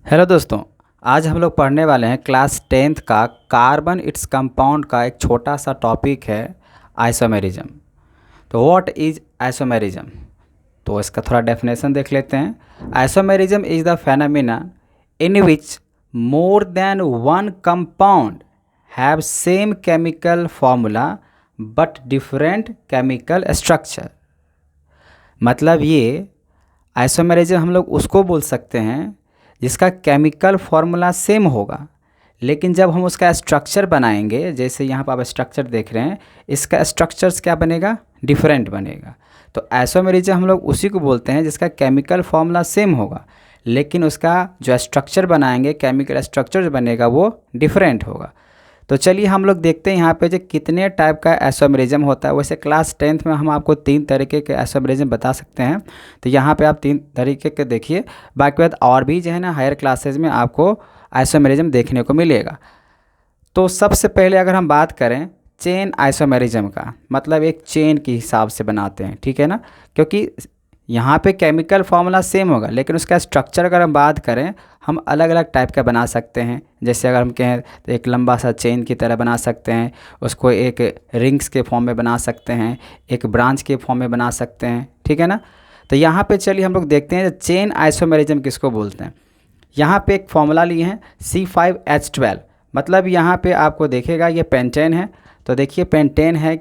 Hello दोस्तों। आज हम लोग पढ़ने वाले हैं क्लास 10th का कार्बन इट्स कंपाउंड का एक छोटा सा टॉपिक है आइसोमेरिज्म। तो व्हाट इज आइसोमेरिज्म, तो इसका थोड़ा डेफिनेशन देख लेते हैं। Isomerism is the phenomena in which more than one compound have same chemical formula but different chemical structure. मतलब ये आइसोमेरिज्म हम लोग उसको बोल सकते हैं जिसका केमिकल फार्मूला सेम होगा, लेकिन जब हम उसका स्ट्रक्चर बनाएंगे, जैसे यहाँ पर आप स्ट्रक्चर देख रहे हैं, इसका स्ट्रक्चर्स क्या बनेगा, डिफरेंट बनेगा। तो आइसोमेरिज्म हम लोग उसी को बोलते हैं जिसका केमिकल फार्मूला सेम होगा, लेकिन उसका जो स्ट्रक्चर बनाएंगे, केमिकल स्ट्रक्चर जो बनेगा वो डिफरेंट होगा। तो चलिए हम लोग देखते हैं यहाँ पे जो कितने टाइप का आइसोमेरिज्म होता है। वैसे क्लास 10th में हम आपको 3 तरीके के आइसोमेरिज्म बता सकते हैं, तो यहाँ पे आप 3 तरीके के देखिए। बाकी बात और भी जो है ना, हायर क्लासेज में आपको आइसोमेरिज्म देखने को मिलेगा। तो सबसे पहले अगर हम बात करें चेन आइसोमेरिज्म का, मतलब एक चेन के हिसाब से बनाते हैं, ठीक है ना, क्योंकि यहाँ पे केमिकल फार्मूला सेम होगा, लेकिन उसका स्ट्रक्चर अगर हम बात करें, हम अलग अलग टाइप का बना सकते हैं। जैसे अगर हम कहें तो एक लंबा सा चेन की तरह बना सकते हैं, उसको एक रिंग्स के फॉर्म में बना सकते हैं, एक ब्रांच के फॉर्म में बना सकते हैं, ठीक है ना। तो यहाँ पे चलिए हम लोग देखते हैं चेन आइसोमेरिज्म किसको बोलते हैं। यहाँ पे एक फॉर्मूला लिए हैं C5H12, मतलब यहाँ पे आपको देखेगा ये पेंटेन है, तो देखिए पेंटेन है,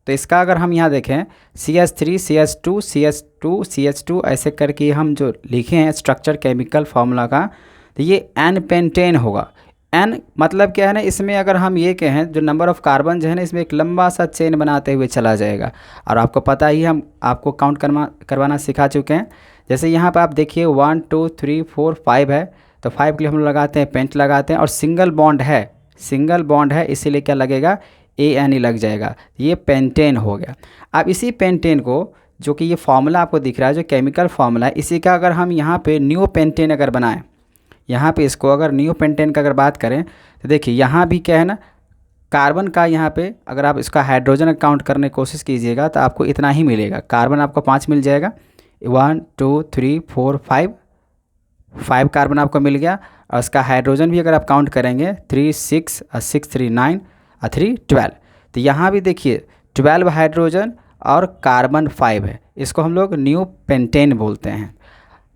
तो इसका अगर हम यहाँ देखें CH3 CH2 CH2 CH2 ऐसे करके हम जो लिखे हैं स्ट्रक्चर केमिकल फार्मूला का, तो ये N पेंटेन होगा। N मतलब क्या है ना, इसमें अगर हम ये कहें जो नंबर ऑफ़ कार्बन जो है ना, इसमें एक लंबा सा चेन बनाते हुए चला जाएगा। और आपको पता ही, हम आपको काउंट करवाना सिखा चुके हैं। जैसे यहाँ पर आप देखिए 1 2 3 4 5 है, तो 5 के लिए हम लोग लगाते हैं पेंट लगाते हैं, और सिंगल बॉन्ड है इसीलिए क्या लगेगा, ANE लग जाएगा, ये पेंटेन हो गया। अब इसी पेंटेन को, जो कि ये फार्मूला आपको दिख रहा है जो केमिकल फार्मूला है, इसी का अगर हम यहाँ पे न्यू पेंटेन अगर बनाएं, यहाँ पे इसको अगर न्यू पेंटेन का अगर बात करें, तो देखिए यहाँ भी क्या है ना, कार्बन का यहाँ पे अगर आप इसका हाइड्रोजन काउंट करने की कोशिश कीजिएगा तो आपको इतना ही मिलेगा। कार्बन आपको 5 मिल जाएगा, 1 2 3 4 5 कार्बन आपको मिल गया। और उसका हाइड्रोजन भी अगर आप काउंट करेंगे 3 6 6 3 9 3 12, तो यहाँ भी देखिए 12 हाइड्रोजन और कार्बन 5 है, इसको हम लोग न्यू पेंटेन बोलते हैं।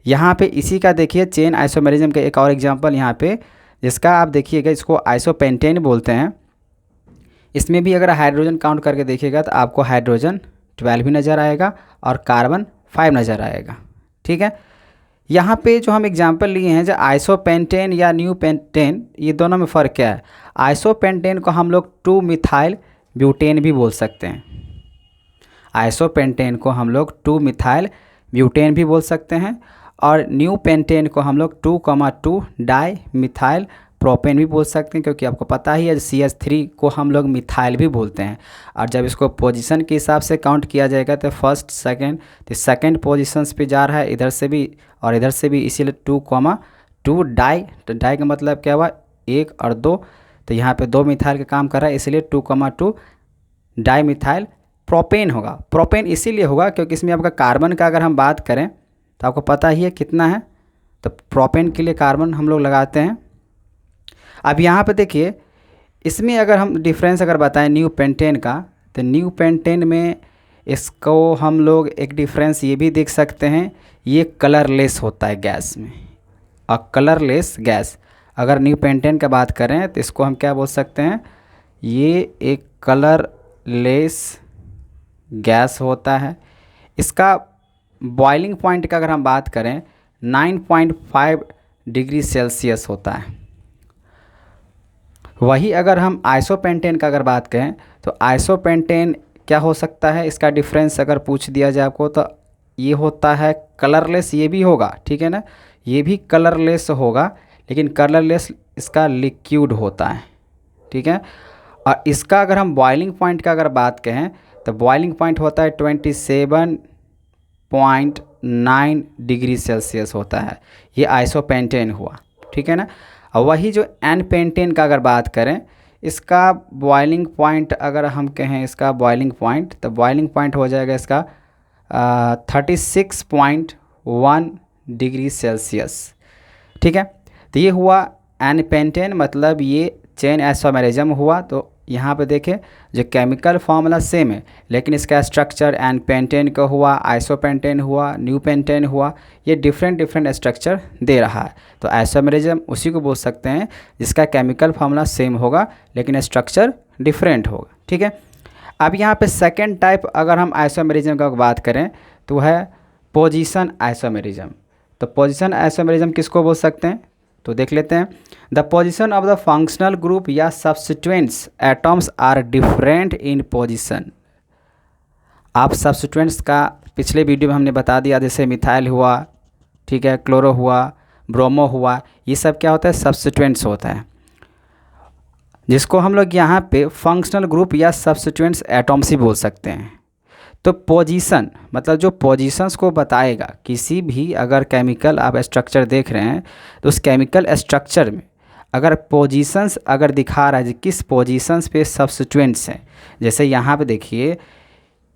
यहाँ पे इसी का देखिए चेन आइसोमेरिज्म का एक और एग्जांपल यहाँ पे, जिसका आप देखिएगा, इसको आइसोपेंटेन बोलते हैं। इसमें भी अगर हाइड्रोजन काउंट करके देखिएगा तो आपको हाइड्रोजन 12 भी नज़र आएगा और कार्बन 5 नज़र आएगा, ठीक है। यहाँ पे जो हम एग्जांपल लिए हैं जो आइसोपेंटेन या न्यू पेंटेन, ये दोनों में फ़र्क क्या है। आइसोपेंटेन को हम लोग 2 मिथाइल ब्यूटेन भी बोल सकते हैं, आइसोपेंटेन को हम लोग 2 मिथाइल ब्यूटेन भी बोल सकते हैं, और न्यू पेंटेन को हम लोग 2,2 डाई मिथाइल प्रोपेन भी बोल सकते हैं, क्योंकि आपको पता ही है CH3 को हम लोग मिथाइल भी बोलते हैं। और जब इसको पोजीशन के हिसाब से काउंट किया जाएगा तो फर्स्ट सेकंड, तो सेकंड पोजीशंस पे जा रहा है, इधर से भी और इधर से भी, इसीलिए 2,2 डाई। तो डाई का मतलब क्या हुआ, 1 और 2, तो यहाँ पे 2 मिथाइल का काम कर रहा है, इसलिए 2,2 डाई मिथाइल प्रोपेन होगा। प्रोपेन इसीलिए होगा क्योंकि इसमें आपका कार्बन का अगर हम बात करें तो आपको पता ही है कितना है, तो प्रोपेन के लिए कार्बन हम लोग लगाते हैं। अब यहाँ पे देखिए, इसमें अगर हम डिफरेंस अगर बताएं न्यू पेंटेन का, तो न्यू पेंटेन में इसको हम लोग एक डिफरेंस ये भी देख सकते हैं, ये कलरलेस होता है गैस में। और कलरलेस गैस अगर न्यू पेंटेन का बात करें तो इसको हम क्या बोल सकते हैं, ये एक कलरलेस गैस होता है। इसका बॉइलिंग पॉइंट का अगर हम बात करें 9.5 डिग्री सेल्सियस होता है। वही अगर हम आइसोपेंटेन का अगर बात करें तो आइसोपेंटेन क्या हो सकता है, इसका डिफरेंस अगर पूछ दिया जाए आपको तो ये होता है कलरलेस, ये भी होगा, ठीक है ना, ये भी कलरलेस होगा, लेकिन कलरलेस इसका लिक्विड होता है, ठीक है। और इसका अगर हम बॉइलिंग पॉइंट का अगर बात कहें तो बॉइलिंग पॉइंट होता है 27.9 डिग्री सेल्सियस होता है, ये आइसोपेंटेन हुआ, ठीक है ना। और वही जो एन पेंटेन का अगर बात करें, इसका बॉइलिंग पॉइंट अगर हम कहें, इसका बॉइलिंग पॉइंट, तो बॉइलिंग पॉइंट हो जाएगा इसका 36.1 डिग्री सेल्सियस, ठीक है। तो ये हुआ एन पेंटेन, मतलब ये चेन आइसोमेरिज्म हुआ। तो यहाँ पे देखें जो केमिकल फार्मूला सेम है लेकिन इसका स्ट्रक्चर एन पेंटेन का हुआ, आइसोपेंटेन हुआ, न्यू पेंटेन हुआ, ये डिफरेंट स्ट्रक्चर दे रहा है। तो आइसोमेरिज्म उसी को बोल सकते हैं जिसका केमिकल फार्मूला सेम होगा लेकिन स्ट्रक्चर डिफरेंट होगा, ठीक है। अब यहाँ पे सेकेंड टाइप अगर हम आइसोमेरिज्म का बात करें तो है पोजीशन आइसोमेरिज्म। तो पोजीशन आइसोमेरिज्म किसको बोल सकते हैं, तो देख लेते हैं। The position of the functional group या substituents atoms are different in position. आप सब्स्टिट्यूएंट्स का पिछले वीडियो में हमने बता दिया, जैसे मिथाइल हुआ, ठीक है, क्लोरो हुआ, ब्रोमो हुआ, ये सब क्या होता है, सब्स्टिट्यूएंट्स होता है, जिसको हम लोग यहाँ पे फंक्शनल ग्रुप या सब्स्टिट्यूएंट्स एटम्स ही बोल सकते हैं। तो पोजीशन मतलब जो पोजीशंस को बताएगा, किसी भी अगर केमिकल आप स्ट्रक्चर देख रहे हैं तो उस केमिकल स्ट्रक्चर में अगर पोजीशंस अगर दिखा रहा है कि किस पोजीशंस पे सब्स्टिट्यूएंट्स हैं, जैसे यहाँ पे देखिए,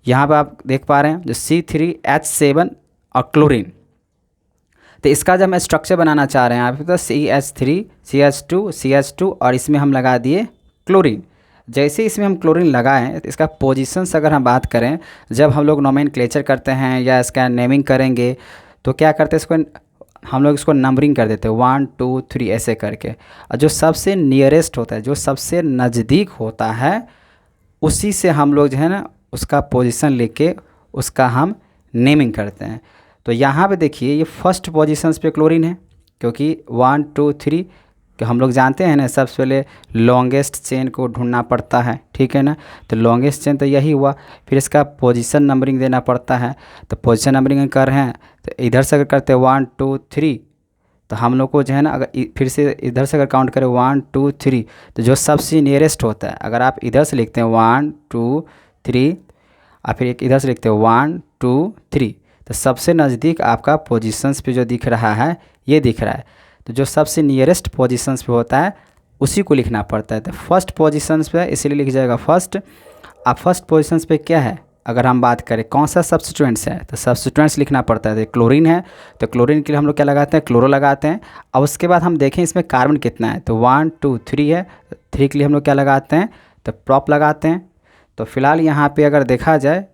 यहाँ पे आप देख पा रहे हैं जो C3H7 और क्लोरीन। तो इसका जब हम स्ट्रक्चर बनाना चाह रहे हैं यहाँ पे तो CH3 CH2 CH2 और इसमें हम लगा दिए क्लोरीन। जैसे इसमें हम क्लोरीन लगाएं तो इसका पोजीशंस अगर हम बात करें, जब हम लोग नोमेनक्लेचर करते हैं या इसका नेमिंग करेंगे तो क्या करते हैं, इसको हम लोग इसको नंबरिंग कर देते हैं 1 2 3 ऐसे करके। और जो सबसे नियरेस्ट होता है, जो सबसे नज़दीक होता है, उसी से हम लोग जो है ना उसका पोजीशन लेके उसका हम नेमिंग करते हैं। तो यहाँ पे देखिए ये फर्स्ट पोजीशंस पे क्लोरीन है, क्योंकि 1 2 3 कि हम लोग जानते हैं ना सबसे पहले लॉन्गेस्ट चेन को ढूंढना पड़ता है, ठीक है ना। तो लॉन्गेस्ट चेन तो यही हुआ, फिर इसका पोजीशन नंबरिंग देना पड़ता है। तो पोजीशन नंबरिंग कर रहे हैं तो इधर से अगर करते हैं 1 2 3 तो हम लोग को जो है ना अगर फिर से इधर से अगर काउंट करें 1 2 3 तो जो सबसे नियरेस्ट होता है, अगर आप इधर से लिखते हैं 1 2 3 और फिर एक इधर से लिखते हैं 1 2 3 तो सबसे नज़दीक आपका पोजीशंस पे जो दिख रहा है ये दिख रहा है। तो जो सबसे नियरेस्ट पोजीशंस पे होता है उसी को लिखना पड़ता है। तो फर्स्ट पोजीशंस पे इसीलिए लिख जाएगा फर्स्ट। अब फर्स्ट पोजीशंस पे क्या है, अगर हम बात करें कौन सा सब्स्टिट्यूएंट्स है तो सब्स्टिट्यूएंट्स लिखना पड़ता है। तो क्लोरीन है तो क्लोरीन के लिए हम लोग क्या लगाते हैं, क्लोरो लगाते हैं। अब उसके बाद हम देखें इसमें कार्बन कितना है, तो 1 2 3 है, 3 के लिए हम लोग क्या लगाते हैं, तो प्रॉप लगाते हैं। तो फिलहाल यहाँ पर अगर देखा जाए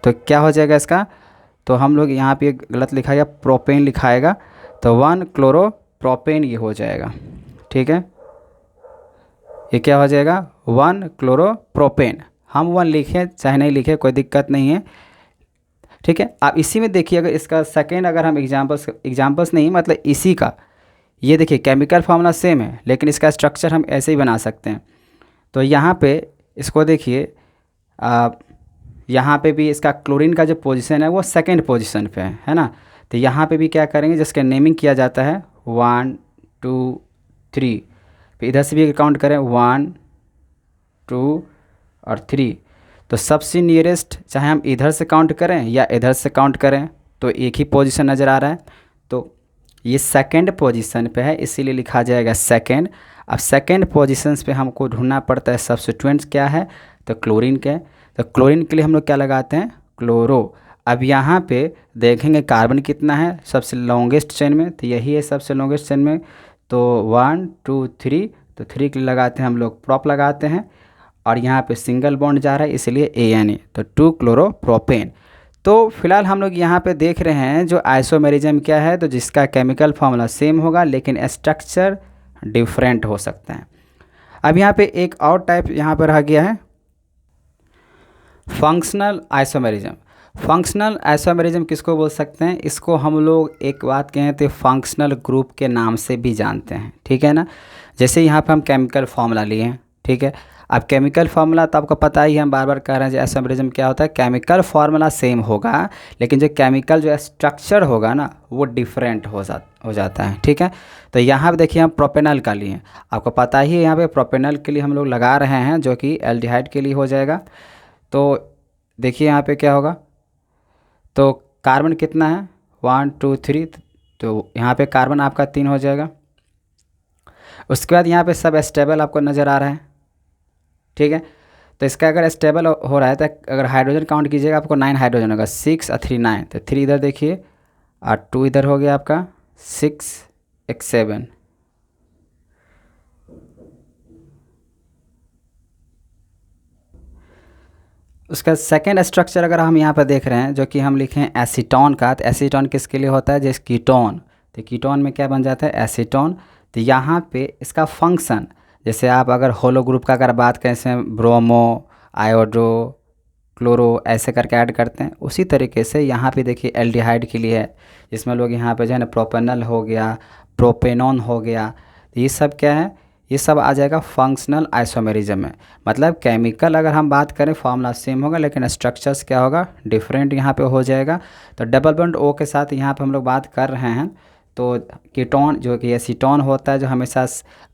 तो क्या हो जाएगा इसका, तो हम लोग यहाँ पे गलत लिखाएगा, प्रोपेन लिखाएगा, तो 1 क्लोरो प्रोपेन ये हो जाएगा, ठीक है। ये क्या हो जाएगा 1 क्लोरो प्रोपेन। हम 1 लिखें चाहे नहीं लिखें कोई दिक्कत नहीं है, ठीक है। आप इसी में देखिए अगर इसका सेकेंड अगर हम एग्जाम्पल्स नहीं मतलब इसी का, ये देखिए केमिकल फार्मूला सेम है लेकिन इसका स्ट्रक्चर हम ऐसे ही बना सकते हैं। तो यहाँ पे इसको देखिए, यहाँ पे भी इसका क्लोरीन का जो पोजीशन है वो सेकंड पोजीशन पे है ना। तो यहाँ पे भी क्या करेंगे, जिसका नेमिंग किया जाता है 1 2 3, फिर इधर से भी काउंट करें 1 2 और 3। तो सबसे नियरेस्ट चाहे हम इधर से काउंट करें या इधर से काउंट करें तो एक ही पोजीशन नज़र आ रहा है। तो ये सेकंड पोजीशन पे है इसीलिए लिखा जाएगा सेकंड। अब सेकंड पोजीशंस पे हमको ढूंढना पड़ता है सब्स्टिट्यूएंट्स क्या है, तो क्लोरीन के। तो क्लोरीन के लिए हम लोग क्या लगाते हैं, क्लोरो। अब यहाँ पे देखेंगे कार्बन कितना है सबसे लॉन्गेस्ट चेन में, तो यही है सबसे लॉन्गेस्ट चेन में। तो 1 2 3, तो 3 के लिए लगाते हैं हम लोग प्रॉप लगाते हैं और यहाँ पे सिंगल बॉन्ड जा रहा है इसलिए ANA, तो 2 क्लोरो प्रोपेन। तो फिलहाल हम लोग यहाँ पे देख रहे हैं जो आइसोमेरिज्म क्या है, तो जिसका केमिकल फार्मूला सेम होगा लेकिन स्ट्रक्चर डिफरेंट हो सकता है। अब यहाँ पे एक और टाइप यहाँ पर रह गया है फंक्शनल आइसोमेरिज्म। फंक्शनल आइसोमेरिज्म किसको बोल सकते हैं, इसको हम लोग एक बात कहें तो फंक्शनल ग्रुप के नाम से भी जानते हैं, ठीक है ना। जैसे यहाँ पे हम केमिकल फार्मूला लिए हैं, ठीक है। अब केमिकल फार्मूला तो आपको पता ही है, हम बार बार कह रहे हैं आइसोमेरिज्म क्या होता है, केमिकल फार्मूला सेम होगा लेकिन जो केमिकल जो स्ट्रक्चर होगा ना वो डिफरेंट हो जाता है, ठीक है। तो यहाँ पे देखिए हम प्रोपेनल का लिए, आपको पता ही है यहाँ पे प्रोपेनल के लिए हम लोग लगा रहे हैं जो कि एल्डिहाइड के लिए हो जाएगा। तो देखिए यहाँ पे क्या होगा, तो कार्बन कितना है 1 2 3, तो यहाँ पे कार्बन आपका 3 हो जाएगा। उसके बाद यहाँ पे सब स्टेबल आपको नज़र आ रहा है, ठीक है। तो इसका अगर स्टेबल हो रहा है तो अगर हाइड्रोजन काउंट कीजिएगा आपको 9 हाइड्रोजन होगा, 6 और 3 9, तो 3 इधर देखिए और 2 इधर हो गया आपका 6 X7। उसका सेकेंड स्ट्रक्चर अगर हम यहाँ पर देख रहे हैं जो कि हम लिखे हैं एसीटोन का, तो एसीटोन किसके लिए होता है, जैसे कीटोन, तो कीटोन में क्या बन जाता है, एसीटोन। तो यहाँ पे इसका फंक्शन, जैसे आप अगर होलो ग्रुप का अगर बात करें, जैसे ब्रोमो, आयोडो, क्लोरो ऐसे करके ऐड करते हैं, उसी तरीके से यहाँ पे देखिए एल्डिहाइड के लिए है, जिसमें लोग यहाँ पे जो है ना प्रोपेनल हो गया, प्रोपेनॉन हो गया, तो ये सब क्या है, ये सब आ जाएगा फंक्शनल आइसोमेरिज्म में। मतलब केमिकल अगर हम बात करें फॉर्मूला सेम होगा, लेकिन स्ट्रक्चर्स क्या होगा, डिफरेंट यहाँ पे हो जाएगा। तो डबल बॉन्ड O के साथ यहाँ पे हम लोग बात कर रहे हैं, तो कीटोन जो कि एसीटोन होता है, जो हमेशा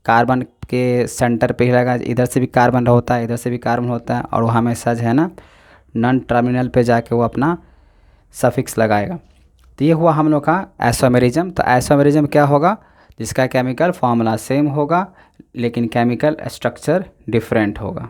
कार्बन के सेंटर पे ही रहेगा, इधर से भी कार्बन होता है, इधर से भी कार्बन होता है, और वो हमेशा जो है ना नॉन टर्मिनल पे जाके वो अपना सफिक्स लगाएगा। तो ये हुआ हम लोग का आइसोमेरिज्म। तो आइसोमेरिज्म क्या होगा, जिसका केमिकल फॉर्मूला सेम होगा लेकिन केमिकल स्ट्रक्चर डिफरेंट होगा।